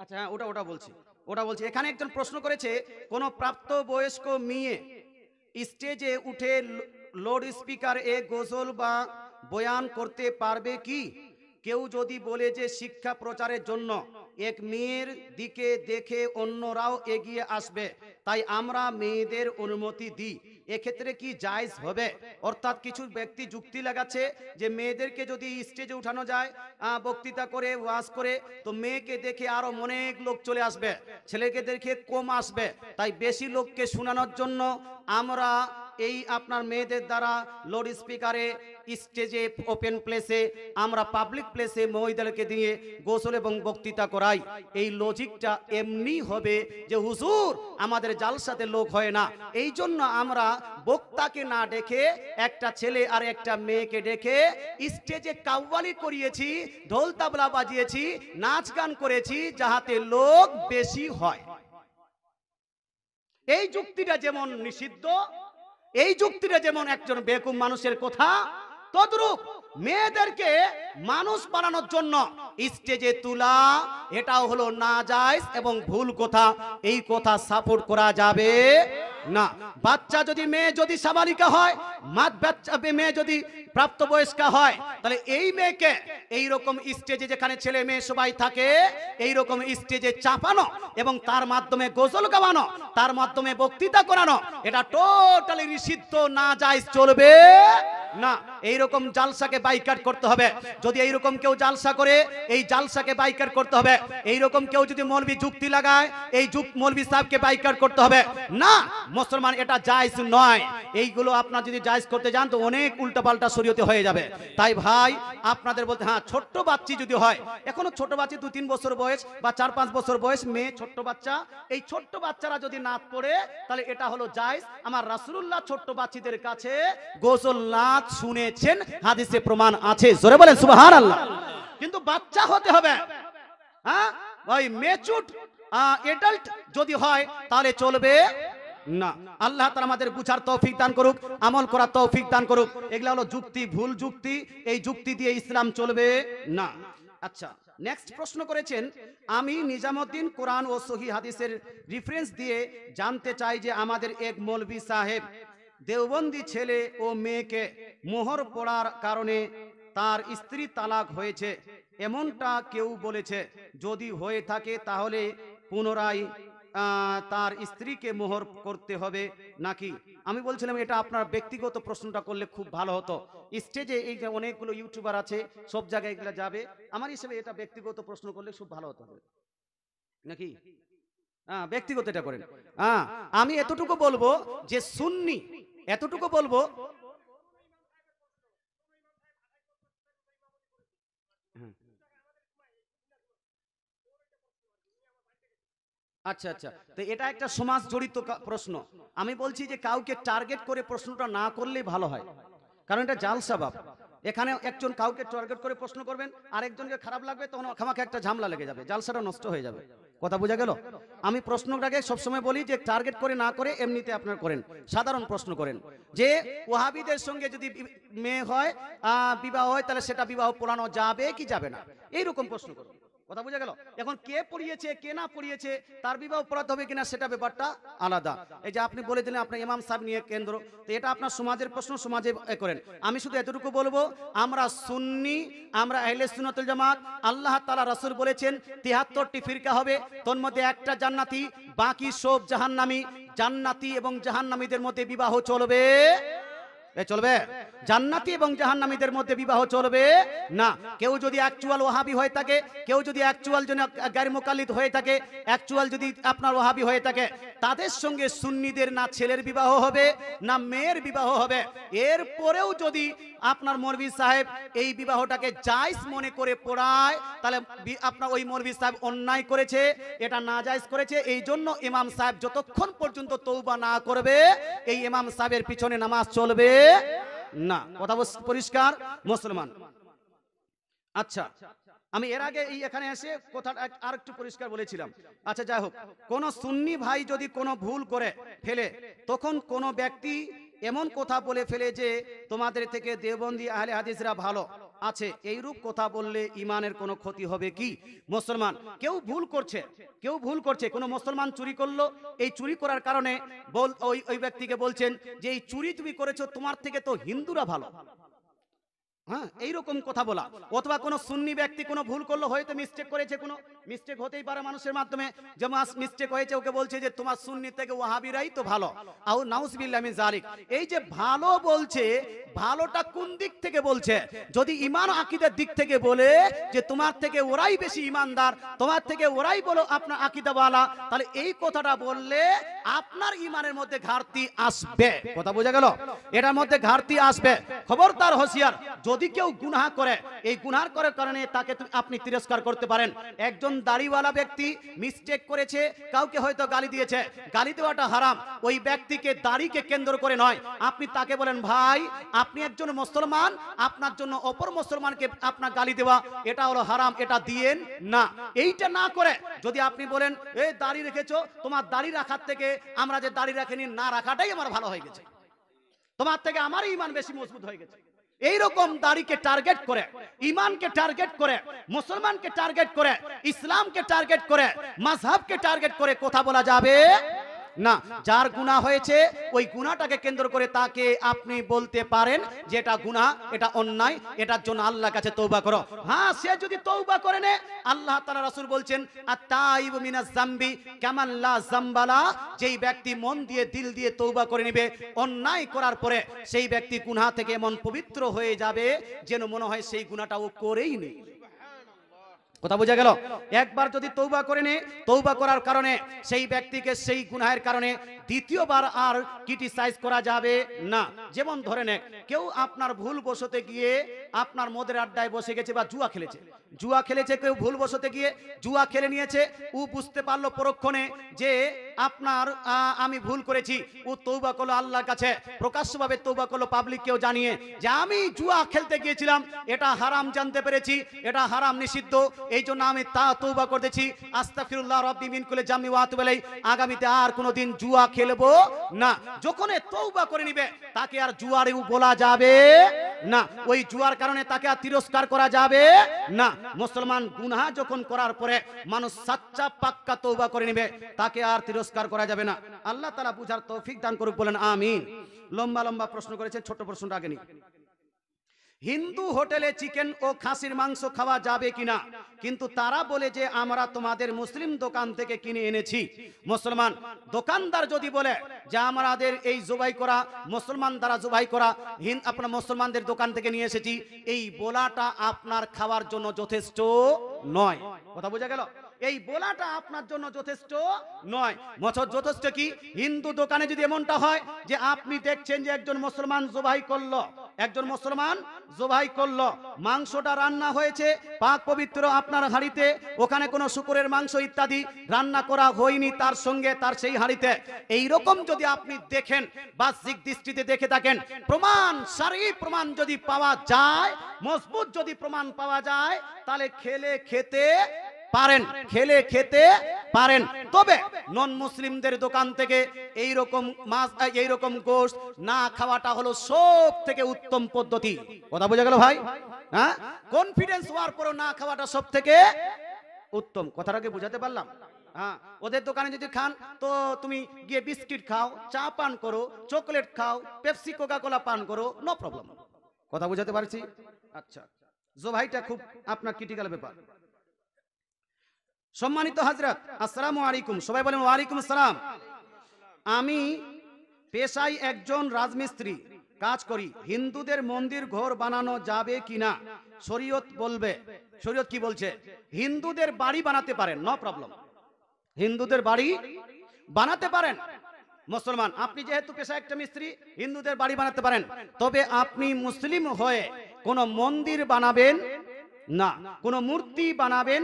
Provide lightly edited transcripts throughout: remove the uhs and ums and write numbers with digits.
আচ্ছা হ্যাঁ, ওটা বলছি এখানে একজন প্রশ্ন করেছে, কোন প্রাপ্তবয়স্ক মেয়ে স্টেজে উঠে লাউড স্পিকার এ গজল বা বয়ান করতে পারবে কি? কেউ যদি বলে যে শিক্ষা প্রচারের জন্য এক মেয়ের দিকে দেখে অন্যরাও এগিয়ে আসবে, তাই আমরা মেয়েদের অনুমতি দিই, এক্ষেত্রে কি জায়েজ হবে? অর্থাৎ কিছু ব্যক্তি যুক্তি লাগাচ্ছে যে মেয়েদেরকে যদি স্টেজে উঠানো যায় বক্তৃতা করে ওয়াজ করে, তো মেয়েকে দেখে আরো অনেক লোক চলে আসবে, ছেলেকে দেখে কম আসবে, তাই বেশি লোককে শোনানোর জন্য আমরা এই আপনার মেয়েদের দ্বারা লাউড স্পিকারে স্টেজে ওপেন প্লেসে আমরা পাবলিক প্লেসে মহিলাদেরকে দিয়ে গোসল এবং বক্তৃতা করাই। এই লজিকটা এমনি হবে যে হুজুর আমাদের জালসাতে লোক হয় না, এই জন্য আমরা বক্তাকে না ডেকে একটা ছেলে আর একটা মেয়েকে ডেকে স্টেজে কাওয়ালি করিয়েছি, ঢোল তাবলা বাজিয়েছি, নাচ গান করেছি, যাহাতে লোক বেশি হয়। এই যুক্তিটা যেমন নিষিদ্ধ, এই যুক্তিটা যেমন একজন বেকুব মানুষের কথা, তদ্রূপ মেয়েদেরকে মানুষ বানানোর জন্য স্টেজে তোলা এটাও হলো নাজায়েজ এবং ভুল কথা। এই কথা সাপোর্ট করা যাবে না। বাচ্চা যদি মেয়ে যদি সাবালিকা হয়, বাচ্চা মেয়ে যদি প্রাপ্তবয়স্কা হয়, তাহলে এই মেয়েকে এই রকম স্টেজে যেখানে ছেলে মেয়ে সবাই থাকে এই রকম স্টেজে চাপানো এবং তার মাধ্যমে গজল গাওয়ানো, তার মাধ্যমে বক্তৃতা করানো, এটা টোটালি নিষিদ্ধ, নাজায়েজ, চলবে না। এইরকম জালসাকে বাইকাট করতে হবে। যদি এইরকম কেউ জালসা করে, এই জালসাকে বাইকাট করতে হবে। এইরকম কেউ যদি মৌলবি যুক্তি লাগায়, এই মৌলবি সাহেবকে বাইকাট করতে হবে না। মুসলমান এটা জায়েজ নয়। এইগুলো আপনারা যদি জায়েজ করতে যান তো অনেক উল্টাপাল্টা শরীয়তে হয়ে যাবে। তাই ভাই আপনাদের বলতে, হ্যাঁ ছোট্ট বাচ্চি যদি হয়, এখনো ছোট বাচ্চি 2-3 বছর বয়স বা 4-5 বছর বয়স মেয়ে, ছোট্ট বাচ্চা, এই ছোট্ট বাচ্চারা যদি নাচ পড়ে তাহলে এটা হলো জায়েজ। আমার রাসূলুল্লাহ ছোট্ট বাচ্চাদের কাছে গোসল নাচ শুনেছেন, হাদিসে প্রমাণ আছে। জোরে বলেন সুবহানাল্লাহ। কিন্তু বাচ্চা হতে হবে, হ্যাঁ ওই ম্যাচুরড অ্যাডাল্ট যদি হয় তাহলে চলবে না। আল্লাহ তাআলা আমাদের বুঝার তৌফিক দান করুক, আমল করার তৌফিক দান করুক। এগুলা হলো যুক্তি, ভুল যুক্তি। এই যুক্তি দিয়ে ইসলাম চলবে না। আচ্ছা, নেক্সট প্রশ্ন করেছেন, আমি নিজামুদ্দিন কোরআন ও সহিহ হাদিসের রেফারেন্স দিয়ে জানতে চাই যে আমাদের এক মৌলভী সাহেব দেওবন্দি ছেলে ও মেয়েকে মোহর পড়ার কারণে তার স্ত্রী তালাক হয়েছে, এমনটা কেউ বলেছে। যদি হয়ে থাকে তাহলে পুনরায় তার স্ত্রীকে মোহর করতে হবে নাকি? আমি বলছিলাম এটা আপনার ব্যক্তিগত প্রশ্নটা করলে খুব ভালো হতো। স্টেজে এই যে অনেকগুলো ইউটিউবার আছে, সব জায়গায় এগুলো যাবে, আমার হিসেবে এটা ব্যক্তিগত প্রশ্ন করলে খুব ভালো হতো নাকি? ব্যক্তিগত এটা করেন। আমি এতটুকু বলবো যে সুন্নি, এতটুকু বলবো, আচ্ছা আচ্ছা, তো এটা একটা সমাজ জড়িত প্রশ্ন। আমি বলছি যে কাউকে টার্গেট করে প্রশ্নটা না করলেই ভালো হয়, কারণ এটা জালসাবাব। এখানে একজন কাউকে টার্গেট করে প্রশ্ন করবেন, আরেকজনকে খারাপ লাগবে, তখন খামাকে একটা ঝামেলা লেগে যাবে, জালসাটা নষ্ট হয়ে যাবে। কথা বোঝা গেল? আমি প্রশ্নটাকে সবসময় বলি যে টার্গেট করে না করে এমনিতে আপনার করেন, সাধারণ প্রশ্ন করেন যে ওয়াহাবিদের সঙ্গে যদি মেয়ে হয়, বিবাহ হয়, তাহলে সেটা বিবাহ পড়ানো যাবে কি যাবে না, এইরকম প্রশ্ন করুন। কথা বোঝা গেল? এখন কে পড়িয়েছে কে না পড়িয়েছে, তার বিবাহ পড়াতে হবে কিনা সেটা ব্যাপারটা আলাদা। এই যে আপনি বলে দিলেন আপনার ইমাম সাহেব নিয়ে কেন্দ্র, তো এটা আপনার সমাজের প্রশ্ন, সমাজে করেন। আমি শুধু এতটুকু বলবো, আমরা সুন্নি, আমরা আহলে সুন্নাত ওয়াল জামাত। আল্লাহ তাআলা রাসূল বলেছেন 73টি ফিরকা হবে, তোর মধ্যে একটা জান্নাতি, বাকি সব জাহান্নামী। জান্নাতি এবং জাহান্নামীদের মধ্যে বিবাহ চলবে, চলবে? জান্নাতি এবং জাহান্নামীদের মধ্যে বিবাহ চলবে না। কেউ যদি অ্যাকচুয়াল ওয়াহাবি হয়ে থাকে, কেউ যদি অ্যাকচুয়াল গায়র মুকাল্লিদ হয়ে থাকে, অ্যাকচুয়াল যদি আপনার ওয়াহাবি হয়ে থাকে, তাদের সঙ্গে সুন্নিদের না ছেলের বিবাহ হবে না মেয়ের বিবাহ হবে। এরপরেও যদি আপনার মৌলভী সাহেব এই বিবাহটাকে জায়েজ মনে করে পড়ায়, তাহলে আপনার ওই মৌলভী সাহেব অন্যায় করেছে, এটা নাজায়েজ করেছে। এই জন্য ইমাম সাহেব যতক্ষণ পর্যন্ত তওবা না করবে, এই ইমাম সাহেবের পিছনে নামাজ চলবে না। কথা পরিষ্কার মুসলমান? আচ্ছা, আমি এর আগে এখানে এসে কথা আর একটু পরিষ্কার বলেছিলাম। আচ্ছা যাই হোক, কোন সুন্নি ভাই যদি কোনো ভুল করে ফেলে, তখন কোন ব্যক্তি এমন কথা বলে ফেলে যে তোমাদের থেকে দেওবন্দি আহলে হাদিসরা ভালো, আছে, এইরূপ কথা বললে ইমানের কোনো ক্ষতি হবে কি? মুসলমান কেউ ভুল করছে, কোনো মুসলমান চুরি করলো, এই চুরি করার কারণে ওই ব্যক্তিকে বলছেন যে এই চুরি তুমি করেছো, তোমার থেকে তো হিন্দুরা ভালো। হ্যাঁ, এইরকম কথা বলা। অথবা কোনো সুন্নি ব্যক্তি কোনো ভুল করলো, হয়তো মিস্টেক করেছে, কোনো মিস্টেক হতেই পারে মানুষের মাধ্যমে, যেমন মিস্টেক হয়েছে, ওকে বলছে যে তোমার সুন্নি থেকে ওয়াহাবিরাই তো ভালো। আও নাউজুবিল্লাহ মিন যালিক। এই যে ভালো বলছে, ভালোটা কোন দিক থেকে বলছে? যদি ঈমান আকীদার দিক থেকে বলে যে তোমার থেকে ওরাই বেশি ঈমানদার, তোমার থেকে ওরাই বলো আপনার আকীদাওয়ালা, তাহলে এই কথাটা বললে আপনার ঈমানের মধ্যে ঘাটতি আসবে। কথা বোঝা গেল? এটার মধ্যে ঘাটতি আসবে। খবরদার, হুঁশিয়ার। যদি কেউ গুনাহ করে, এই গুনাহ করার কারণে তাকে আপনি তিরস্কার করতে পারেন। একজন দাড়িওয়ালা ব্যক্তি মিস্টেক করেছে, কাউকে হয়তো গালি দিয়েছে, গালি দেওয়াটা হারাম। ওই ব্যক্তিকে দাড়িকে কেন্দ্র করে নয়, আপনি তাকে বলেন ভাই আপনি একজন মুসলমান, আপনার জন্য অপর মুসলমানকে আপনার গালি দেওয়া এটা হলো হারাম, এটা দিয়েন না। এইটা না করে যদি আপনি বলেন এই দাড়ি রেখেছো, তোমার দাড়ি রাখার থেকে আমরা যে দাড়ি রাখিনি না রাখাটাই আমার ভালো হয়ে গেছে, তোমার থেকে আমার ঈমান বেশি মজবুত হয়ে গেছে, এইরকম দাড়িকে টার্গেট করে, ঈমানকে টার্গেট করে, মুসলমানকে টার্গেট করে, ইসলামকে টার্গেট করে, মাযহাবকে টার্গেট করে কথা বলা যাবে না। যার গুনাহ হয়েছে ওই গুনাহটাকে কেন্দ্র করে তাকে আপনি বলতে পারেন যে এটা গুনাহ, এটা অন্যায়, এটার জন্য আল্লাহর কাছে তওবা করো। হ্যাঁ, সে যদি তওবা করে নেয়, আল্লাহ তাআলা রাসূল বলছেন আত-তাইবু মিনাজ যামবি কামান লা যামবালা, যেই ব্যক্তি মন দিয়ে দিল দিয়ে তওবা করে নেবে অন্যায় করার পরে, সেই ব্যক্তি গুনাহ থেকে এমন পবিত্র হয়ে যাবে যেন মনে হয় সেই গুনাহটা ও করেই নেই। কথা বোঝা গেল? একবার যদি তওবা করে নে, তওবা করার কারণে সেই ব্যক্তিকে সেই গুনাহের কারণে দ্বিতীয়বার আর ক্রিটিসাইজ করা যাবে না। যেমন ধরে নে, কেউ আপনার ভুল বশতে গিয়ে আপনার মদের আড্ডায় বসে গেছে বা জুয়া খেলেছে, কেউ ভুল বশতে গিয়ে জুয়া খেলে নিয়েছে, ও বুঝতে পারলো পরক্ষণে যে আপনার আমি ভুল করেছি, ও তওবা করলো আল্লাহর কাছে, প্রকাশ্যভাবে তওবা করলো পাবলিককেও জানিয়ে যে আমি জুয়া খেলতে গিয়েছিলাম, এটা হারাম জানতে পেরেছি, এটা হারাম নিষিদ্ধ, এই জন্য আমি তওবা করতেছি, আস্তাগফিরুল্লাহ রাব্বি মিন কুল্লি জামমি ওয়া আতুবু ইলাইহি, আগামীতে আর কোনোদিন জুয়া খেলবো না। যখন তওবা করে নিবে তাকে আর জুয়ারেও বলা যাবে না, ওই জুয়ার কারণে তাকে আর তিরস্কার করা যাবে না। মুসলমান গুনাহ যখন করার পরে মানুষ সাচ্চা পাক্কা তওবা করে নিবে, তাকে আর তিরস্কার করা যাবে না। আল্লাহ তাআলা বুঝার তৌফিক দান করুক, বলেন আমিন। লম্বা লম্বা প্রশ্ন করেছেন, ছোট প্রশ্নটা আগে নি। হিন্দু হোটেলে চিকেন ও খাসির মাংস খাওয়া যাবে কিনা, কিন্তু তারা বলে যে আমরা তোমাদের মুসলিম দোকান থেকে কিনে এনেছি। মুসলমান দোকানদার যদি বলে যে আমাদের এই জবাই করা মুসলমান দ্বারা জবাই করা আপনার মুসলমানদের দোকান থেকে নিয়ে এসেছি, এই বলাটা আপনার খাওয়ার জন্য যথেষ্ট নয়। কথা বোঝা গেল? এই বলাটা আপনার জন্য যথেষ্ট নয়। যথেষ্ট কি? হিন্দু দোকানে যদি এমনটা হয় যে আপনি দেখছেন যে একজন মুসলমান জবাই করলো, মাংসটা রান্না হয়েছে পাক পবিত্র আপনার হাঁড়িতে, ওখানে কোনো শুকরের মাংস ইত্যাদি রান্না করা হয়নি তার সঙ্গে তার সেই হাঁড়িতে, এইরকম যদি আপনি দেখেন, বাহ্যিক দৃষ্টিতে দেখে থাকেন, প্রমাণ শারীরিক প্রমাণ যদি পাওয়া যায়, মজবুত যদি প্রমাণ পাওয়া যায়, তাহলে খেতে পারেন। তবে নন মুসলিমদের দোকান থেকে এইরকম মাছ, এইরকম গোশত না খাওয়াটা হলো সব থেকে উত্তম পদ্ধতি। কথা বোঝা গেল ভাই? হ্যাঁ, কনফিডেন্স হওয়ার পরও না খাওয়াটা সব থেকে উত্তম। কথাটাকে বুঝাতে পারলাম? হ্যাঁ, ওদের দোকানে যদি খান তো তুমি গিয়ে বিস্কিট খাও, চা পান করো, চকলেট খাও, পেপসি কোকা কোলা পান করো, নো প্রবলেম। কথা বুঝাতে পারছি? আচ্ছা, জবাইটা খুব আপনার ক্রিটিক্যাল ব্যাপার। সম্মানিত হযরত, আসসালামু আলাইকুম। সবাই বলেন ওয়া আলাইকুম আসসালাম। আমি পেশায় একজন রাজমিস্ত্রি কাজ করি। হিন্দুদের মন্দির ঘর বানানো যাবে কিনা শরীয়ত কি বলছে? হিন্দুদের বাড়ি বানাতে পারেন, নো প্রবলেম। হিন্দুদের বাড়ি বানাতে পারেন। মুসলমান আপনি যেহেতু পেশায় একটা মিস্ত্রি, হিন্দুদের বাড়ি বানাতে পারেন। তবে আপনি মুসলিম হয়ে কোনো মন্দির বানাবেন না, কোনো মূর্তি বানাবেন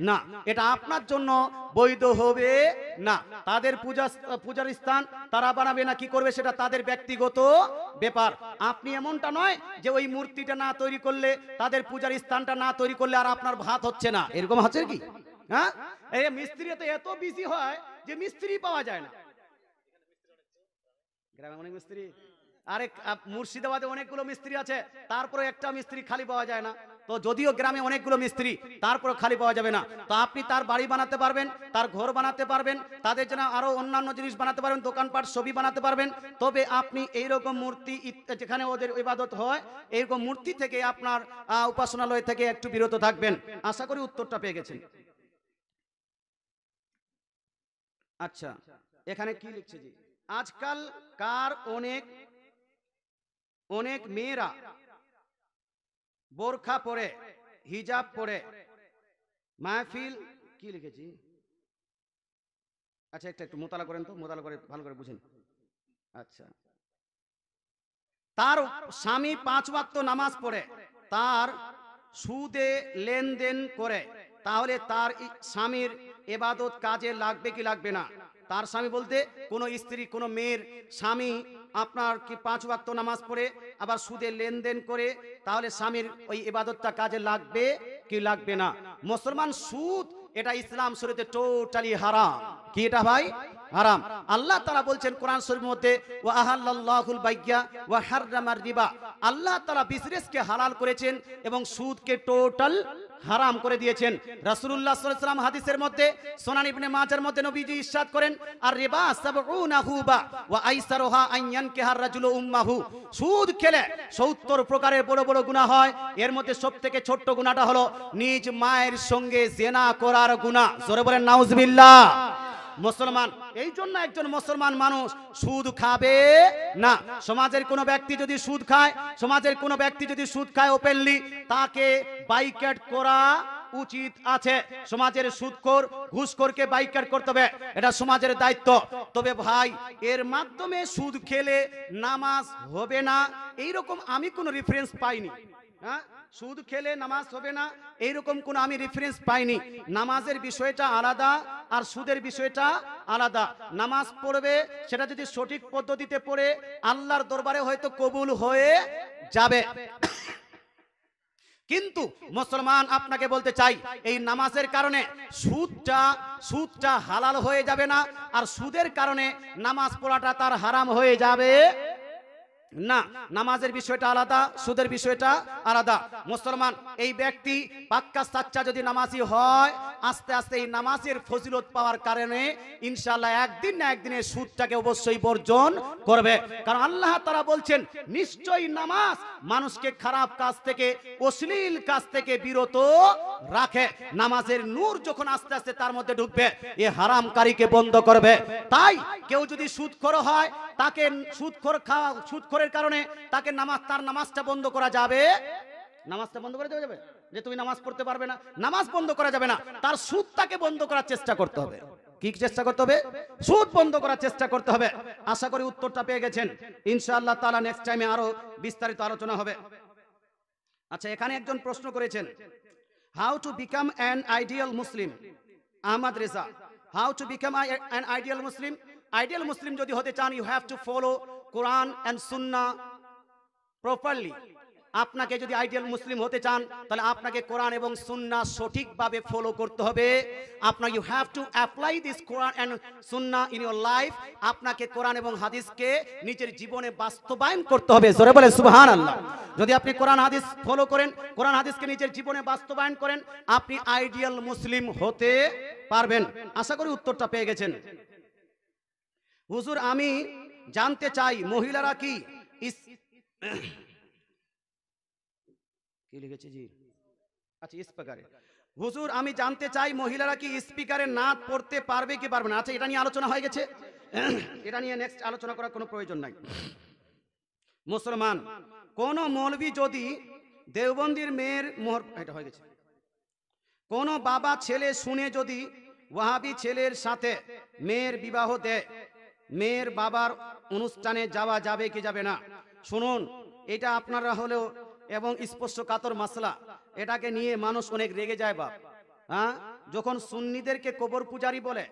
না, এটা আপনার জন্য বৈধ হবে না। তাদের পূজার স্থান তারা বানাবে না কি করবে সেটা তাদের ব্যক্তিগত ব্যাপার। আপনি এমনটা নয় যে ওই মূর্তিটা না তৈরি করলে, তাদের পূজার স্থানটা না তৈরি করলে আর আপনার ভাত হচ্ছে না, এরকম হচ্ছে কি? হ্যাঁ, এই মিস্ত্রি তো এত বিজি হয় যে মিস্ত্রি পাওয়া যায় না। গ্রামে অনেক মিস্ত্রি, আরে মুর্শিদাবাদে অনেকগুলো মিস্ত্রি আছে, তারপরে একটা মিস্ত্রি খালি পাওয়া যায় না। তো যদিও গ্রামে অনেকগুলো মিস্ত্রি, তারপরে খালি পাওয়া যাবে না। তো আপনি তার বাড়ি বানাতে পারবেন, তার ঘর বানাতে পারবেন, তাদের জন্য আরো অন্যান্য জিনিস বানাতে পারবেন, দোকানপাট ছবি বানাতে পারবেন। তবে আপনি এইরকম মূর্তি যেখানে ওদের ইবাদত হয়, এইরকম মূর্তি থেকে আপনার উপাসনালয় থেকে একটু বিরত থাকবেন। আশা করি উত্তরটা পেয়ে গেছেন। আচ্ছা, এখানে কি লিখছে জি? আজকাল কার অনেক মেয়েরা বোরখা পরে, হিজাব পরে মাহফিল, কি লিখেছি? আচ্ছা, একটু মোতালা করেন তো, মোতালা করে ভালো করে বুঝেন। আচ্ছা, তার স্বামী 5 ওয়াক্ত নামাজ পড়ে, তার সুদে লেনদেন করে, তাহলে তার স্বামীর ইবাদত কাজে লাগবে কি লাগবে না? তার স্বামী বলতে কোন স্ত্রী, কোন মেয়ের স্বামী আপনার কি 5 ওয়াক্ত নামাজ পড়ে আবার সুদে লেনদেন করে, তাহলে স্বামীর ওই ইবাদতটা কাজে লাগবে কি লাগবে না? মুসলমান, সুদ এটা ইসলাম শরীয়তে টোটালি হারাম। কি এটা ভাই? হারাম। আল্লাহ তাআলা বলছেন কোরআন শরীফের মধ্যে, ওয়া আহাল্লাল্লাহুল বাইয়া ওয়া হাররামার রিবা। আল্লাহ তাআলা বিজনেসকে হালাল করেছেন এবং সুদকে টোটাল হারাম করে দিয়েছেন। রাসূলুল্লাহ সাল্লাল্লাহু আলাইহি ওয়াসাল্লাম হাদিসের মধ্যে, সুনান ইবনে মাজার মধ্যে নবীজি ইরশাদ করেন, আর রিবা সাবউনা হুবা ওয়া আইসারুহা আন ইয়ানকিহার রাজুলু উম্মাহু। সুদ খেলে 70 প্রকারের বড় বড় গুনাহ হয়। এর মধ্যে সবথেকে ছোট্ট গুনাহটা হলো নিজ মায়ের সঙ্গে জিনা করার গুনাহ। জোরে বলেন নাউজুবিল্লাহ। মুসলমান, এই জন্য একজন মুসলমান মানুষ সুদ খাবে না। সমাজের কোন ব্যক্তি যদি সুদ খায়, ওপেনলি, তাকে বাইকট করা উচিত আছে। সমাজের সুদখোর, ঘুষখোরকে বাইকট করতে হবে, এটা সমাজের দায়িত্ব। তবে ভাই, এর মাধ্যমে সুদ খেলে নামাজ হবে না, এইরকম আমি কোনো রেফারেন্স পাইনি। হ্যাঁ, সুদ খেলে নামাজ হবে না এইরকম কোন আমি রেফারেন্স পাইনি। নামাজের বিষয়টা আলাদা আর সুদের বিষয়টা আলাদা। নামাজ পড়বে, সেটা যদি সঠিক পদ্ধতিতে পড়ে আল্লাহর দরবারে হয়তো কবুল হয়ে যাবে। কিন্তু মুসলমান, আপনাকে বলতে চাই, এই নামাজের কারণে সুদটা হালাল হয়ে যাবে না, আর সুদের কারণে নামাজ পড়াটা তার হারাম হয়ে যাবে না। নামাজের বিষয়টা আলাদা, সুদের বিষয়টা আলাদা। মুসলমান, এই ব্যক্তি পাক্কা সাচ্চা যদি নামাজি হয়, আস্তে আস্তে এই নামাজের ফজিলত পাওয়ার কারণে ইনশাআল্লাহ একদিন না একদিনে সুদটাকে অবশ্যই বর্জন করবে। কারণ আল্লাহ তাআলা বলছেন, নিশ্চয়ই নামাজ মানুষকে খারাপ কাজ থেকে, অশ্লীল কাজ থেকে বিরত রাখে। নামাজের নূর যখন আস্তে আস্তে তার মধ্যে ঢুকবে, এ হারামকারীকে বন্ধ করবে। তাই কেউ যদি সুদখোর হয়, তাকে সুদখোরের কারণে তাকে তার নামাজটা বন্ধ করা যাবে? নামাজটা বন্ধ করে দেওয়া যাবে? যে তুমি নামাজ পড়তে পারবে না, নামাজ বন্ধ করা যাবে না। তার সুদটাকে বন্ধ করার চেষ্টা করতে হবে। কি চেষ্টা করতে হবে? সুদ বন্ধ করার চেষ্টা করতে হবে। আশা করি উত্তরটা পেয়ে গেছেন। ইনশাআল্লাহ তাআলা নেক্সট টাইমে আরো বিস্তারিত আলোচনা হবে। আচ্ছা, এখানে একজন প্রশ্ন করেছেন, how to become an ideal Muslim? Ahmad Reza, how to become an ideal Muslim? Ideal Muslim যদি হতে চান, you have to follow Quran and Sunnah properly. আপনাকে যদি আইডিয়াল মুসলিম হতে চান, তাহলে আপনাকে কোরআন এবং সুন্নাহ সঠিকভাবে ফলো করতে হবে। আপনার you have to apply this কোরআন এন্ড সুন্নাহ ইন ইওর লাইফ। আপনাকে কোরআন এবং হাদিসকে নিজের জীবনে বাস্তবায়ন করতে হবে। জোরে বলে সুবহানাল্লাহ। যদি আপনি কোরআন হাদিস ফলো করেন, কোরআন হাদিসকে নিজের জীবনে বাস্তবায়ন করেন, আপনি আইডিয়াল মুসলিম হতে পারবেন। আশা করি উত্তরটা পেয়ে গেছেন। হুজুর, আমি জানতে চাই মহিলারা কি লিখেছে জি? আচ্ছা, স্পিকারে। হুজুর, আমি জানতে চাই মহিলারা কি স্পিকারে নাত পড়তে পারবে কি পারবে না? আচ্ছা, এটা নিয়ে আলোচনা হয়ে গেছে, এটা নিয়ে নেক্সট আলোচনা করার কোনো প্রয়োজন নাই। মুসলমান, কোন মৌলবি যদি দেওবন্দির মেয়ের মোহর, এটা হয়ে গেছে, কোন বাবা ছেলে শুনে যদি ওয়াহাবি ছেলের সাথে মেয়ের বিবাহ দেয়, মেয়ের বাবার অনুষ্ঠানে যাওয়া যাবে কি যাবে না? শুনুন, এটা আপনারা হলেও এবং স্পর্শকাতর মাসলা, এটাকে নিয়ে মানুষ অনেক রেগে যায় বাপ। হ্যাঁ, যখন সুন্নিদেরকে কবর পূজারি বলে,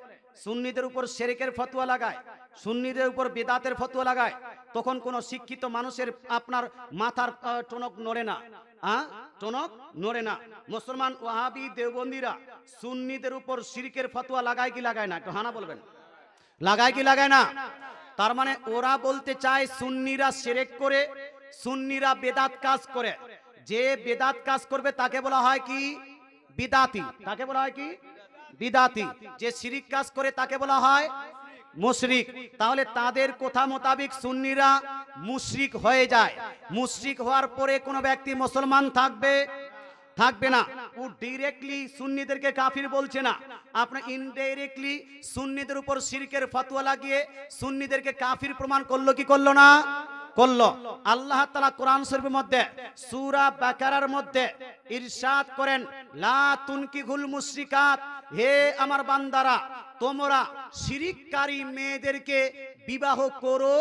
সুন্নিদের উপর শিরকের ফতোয়া লাগায়, সুন্নিদের উপর বিদআতের ফতোয়া লাগায়, তখন কোন শিক্ষিত মানুষের আপনার মাথার টনক নড়ে না। হ্যাঁ, টনক নড়ে না। মুসলমান, ওয়াহাবি দেওবন্দিরা সুন্নিদের উপর শিরকের ফতোয়া লাগায় কি লাগায় না? একটু হানা বলবেন, লাগায় কি লাগায় না? তার মানে ওরা বলতে চায় সুন্নিরা শিরক করে, সুন্নিরা বেদাত কাজ করে। যে বেদাত কাজ করবে তাকে বলা হয় কি? বিদাতি। তাকে বলা হয় কি? বিদাতি। যে শিরিক কাজ করে তাকে বলা হয় মুশরিক। তাহলে তাদের কথা মোতাবেক সুন্নিরা মুশরিক হয়ে যায়। মুশরিক হওয়ার পরে কোনো ব্যক্তি মুসলমান থাকবে? থাকবে না। ও ডাইরেক্টলি সুন্নিদেরকে কাফির বলছে না, আপনি ইনডাইরেক্টলি সুন্নিদের উপর শিরকের ফতোয়া লাগিয়ে সুন্নিদেরকে কাফির প্রমাণ করলো কি করলো না? করলো। আল্লাহ তাআলা কোরআন শরীফের মধ্যে সূরা বাকারার মধ্যে ইরশাদ করেন, লা তুনকিহুল মুশরিকাত, হে আমার বান্দারা তোমরা শিরিককারী মেয়েদেরকে বিবাহ করো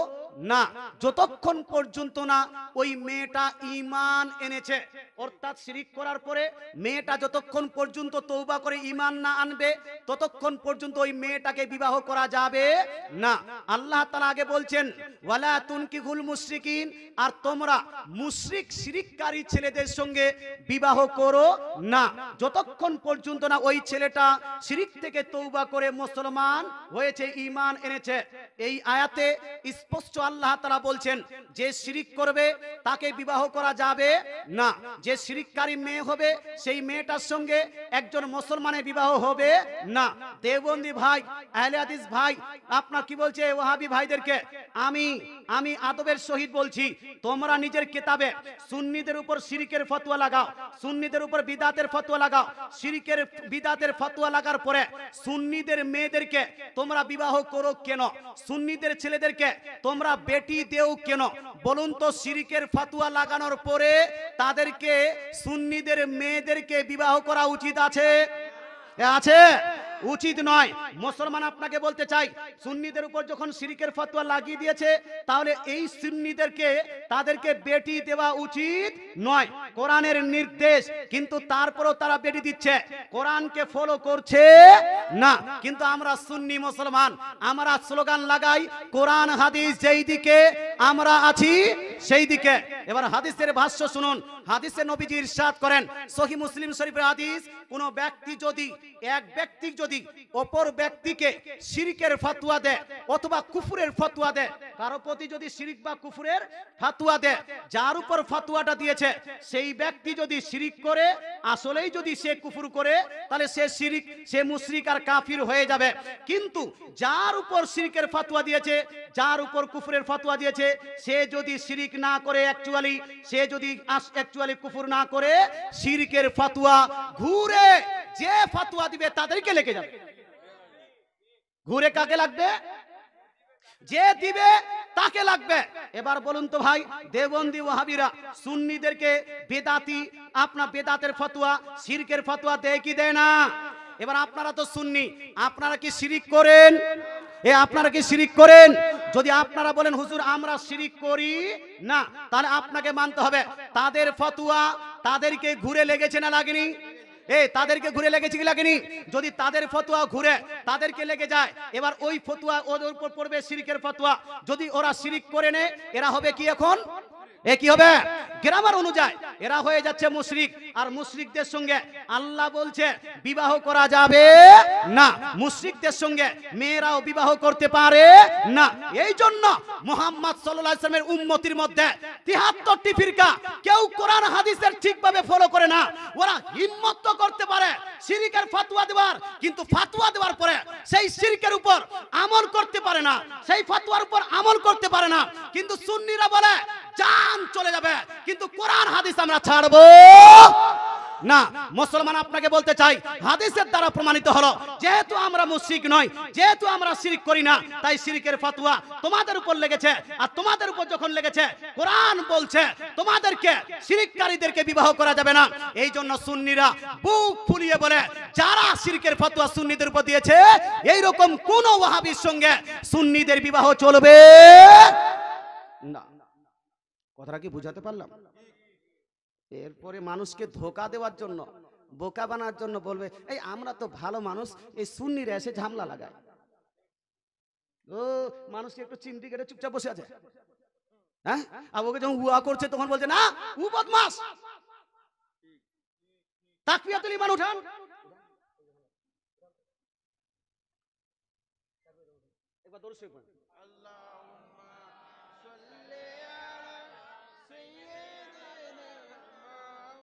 না যতক্ষণ পর্যন্ত না ওই মেয়েটা ঈমান এনেছে। অর্থাৎ শিরিক করার পরে মেয়েটা যতক্ষণ পর্যন্ত তওবা করে ঈমান না আনবে ততক্ষণ পর্যন্ত ওই মেয়েটাকে বিবাহ করা যাবে না। আল্লাহ তাআলা আগে বলছেন ওয়ালা তুনকিহুল মুশরিকিন, আর তোমরা মুশরিক শিরিককারী ছেলেদের সঙ্গে বিবাহ করো না যতক্ষণ পর্যন্ত না ওই ছেলেটা শিরিক থেকে তওবা করে মুসলমান হয়েছে, ঈমান এনেছে। এই আয়াতে স্পষ্ট আল্লাহ তাআলা বলছেন যে শিরিক করবে তাকে বিবাহ করা যাবে না। যে শিরিককারী মেয়ে হবে সেই মেয়েটার সঙ্গে একজন মুসলমানের বিবাহ হবে না। দেওবন্দি ভাই, আহলে হাদিস ভাই, আপনার কি বলছে ওয়াহাবি ভাইদেরকে আমি আদবের সহিত বলছি, তোমরা নিজের কিতাবে সুন্নিদের উপর শিরিকের ফতোয়া লাগাও, সুন্নিদের উপর বিদাতের ফতোয়া লাগাও। শিরিকের বিদাতের ফতোয়া লাগার পরে সুন্নিদের মেয়েদেরকে তোমরা বিবাহ করো কেন? সুন্নিদের ছেলেদেরকে তোমরা বেটি দেও কেন? বলুন তো, শিরিকের ফতোয়া লাগানোর পরে তাদেরকে সুন্নিদের মেয়েদেরকে বিবাহ করা উচিত আছে? আছে? উচিত নয়। মুসলমান আপনাকে বলতে চাই, সুন্নিদের উপর যখন শিরিকের ফতোয়া লাগিয়ে দিয়েছে তাহলে এই সুন্নিদেরকে তাদেরকে বেটি দেওয়া উচিত নয়, কোরআনের নির্দেশ। কিন্তু তারপরও তারা বেটি দিচ্ছে, কোরআনকে ফলো করছে না। কিন্তু আমরা সুন্নি মুসলমান, আমরা স্লোগান লাগাই কোরআন হাদিস যেই দিকে আমরা আছি সেই দিকে। এবার হাদিসের ভাষ্য শুনুন। হাদিসে নবীজি ইরশাদ করেন, সহিহ মুসলিম শরীফের হাদিস, কোন ব্যক্তি যদি এক ব্যক্তি যদি অপর ব্যক্তিকে শিরকের ফতোয়া দেয় অথবা কুফরের ফতোয়া দেয়, কারো প্রতি যদি শিরক বা কুফরের ফতোয়া দেয়, যার উপর ফতোয়াটা দিয়েছে সেই ব্যক্তি যদি শিরক করে, আসলেই যদি সে কুফর করে, তাহলে সে শিরক, সে মুশরিক আর কাফির হয়ে যাবে। কিন্তু যার উপর শিরকের ফতোয়া দিয়েছে, যার উপর কুফরের ফতোয়া দিয়েছে, সে যদি শিরক না করে, অ্যাকচুয়ালি সে যদি অ্যাকচুয়ালি কুফর না করে, শিরকের ফতোয়া ঘুরে যে ফতোয়া দিবে তাদেরকে লেগে যাবে। ঘুরে কাকে লাগবে? যে দিবে তাকে লাগবে। এবার বলুন তো ভাই, দেওবন্দি ওয়াহাবিরা সুন্নিদেরকে বেদাতি, আপনার বেদাতের ফতোয়া, শিরকের ফতোয়া দেয় কি দেয় না? এবার আপনারা তো সুন্নি, আপনারা কি শিরিক করেন? আপনারা কি শিরিক করেন? যদি আপনারা বলেন হুজুর আমরা শিরিক করি না, তাহলে আপনাকে মানতে হবে তাদের ফতোয়া তাদেরকে ঘুরে লেগেছে না লাগেনি? তাদেরকে ঘুরে লেগেছে কি লাগেনি? যদি তাদের ফতোয়া ঘুরে তাদেরকে লেগে যায়, এবার ওই ফতোয়া ওদের উপর পড়বে শিরকের ফতোয়া। যদি ওরা শিরিক করে নেয়, এরা হবে কি এখন? কি হবে? গ্রামার অনুযায়ী এরা হয়ে যাচ্ছে মুশরিক। আর মুশরিকদের সঙ্গে আল্লাহ বলছে বিবাহ করা যাবে না, মুশরিকদের সঙ্গে মেয়েরাও বিবাহ করতে পারে না। এই জন্য মুহাম্মদ সাল্লাল্লাহু আলাইহি ওয়াসাল্লামের উম্মতির মধ্যে ৭৩টি ফিরকা কেউ কোরআন হাদিসের ঠিকভাবে ফলো করে না। ওরা হিম্মত তো করতে পারে শিরকের ফতোয়া দেওয়ার, কিন্তু ফতোয়া দেওয়ার পরে সেই শিরকের উপর আমল করতে পারে না, সেই ফতোয়ার উপর আমল করতে পারে না। কিন্তু সুন্নিরা বলে জান চলে যাবে, কিন্তু কোরআন হাদিস আমরা ছাড়বো না। মুসলমান আপনাকে বলতে চাই, হাদিসের দ্বারা প্রমাণিত হলো যেহেতু আমরা মুশরিক নই, যেহেতু আমরা শিরক করি না, তাই শিরকের ফতোয়া তোমাদের উপর লেগেছে। আর তোমাদের উপর যখন লেগেছে, কোরআন বলছে তোমাদেরকে শিরককারীদেরকে বিবাহ করা যাবে না। এই জন্য সুন্নিরা বুক ফুলিয়ে বলে যারা শিরকের ফতোয়া সুন্নিদের উপর দিয়েছে, এই রকম কোন ওয়াহাবীর সঙ্গে সুন্নিদের বিবাহ চলবে না। কথাটা কি বুঝাতে পারলাম? এরপরে মানুষকে ধোকা দেওয়ার জন্য, বোকা বানার জন্য বলবে এই আমরা তো ভালো মানুষ, এই সুন্নিরা এসে ঝামেলা লাগায়। ও মানুষকে একটু চিমটি কেটে চুপচাপ বসে আছে, হ্যাঁ? আর ওকে যখন উয়া করছে তখন বলছে না ও বদমাশ। তাকবিরাতুল ঈমান উঠান। একবার দরুদ শরীফ পড়েন।